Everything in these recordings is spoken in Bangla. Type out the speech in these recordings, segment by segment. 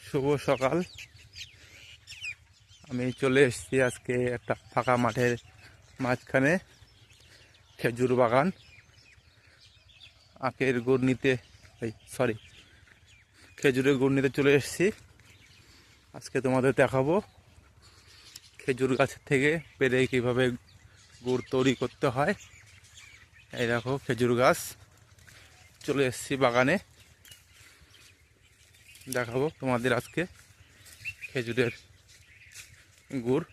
শুভ সকাল। আমি চলে এসেছি আজকে একটা ফাঁকা মাঠের মাঝখানে, খেজুর বাগান। আখের গুড় নিতে, খেজুরের গুড় নিতে চলে এসেছি। আজকে তোমাদের দেখাবো খেজুর গাছের থেকে পেরে কীভাবে গুড় তৈরি করতে হয়। এই দেখো খেজুর গাছ, চলে এসেছি বাগানে। দেখাবো তোমাদের আজকে খেজুরের গুড়।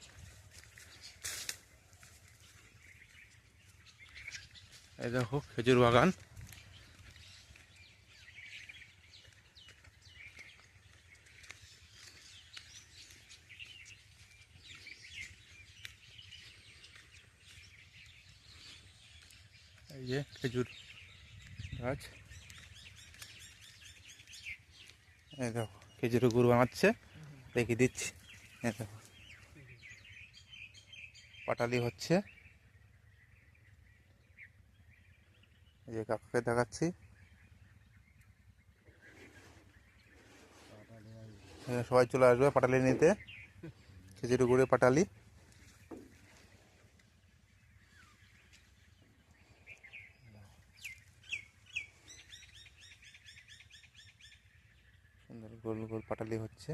এই দেখো খেজুর বাগান। এই যে খেজুর গাছ, এই দেখো খেজুরের গুড় বানাচ্ছে, রেখে দিচ্ছি। এই দেখো পাটালি হচ্ছে, এই যে কাকাকে দেখাচ্ছি। সবাই চলে আসবে পাটালি নিতে, খেজুরের গুড়ে পাটালি। সুন্দর গোল গোল পাটালি হচ্ছে।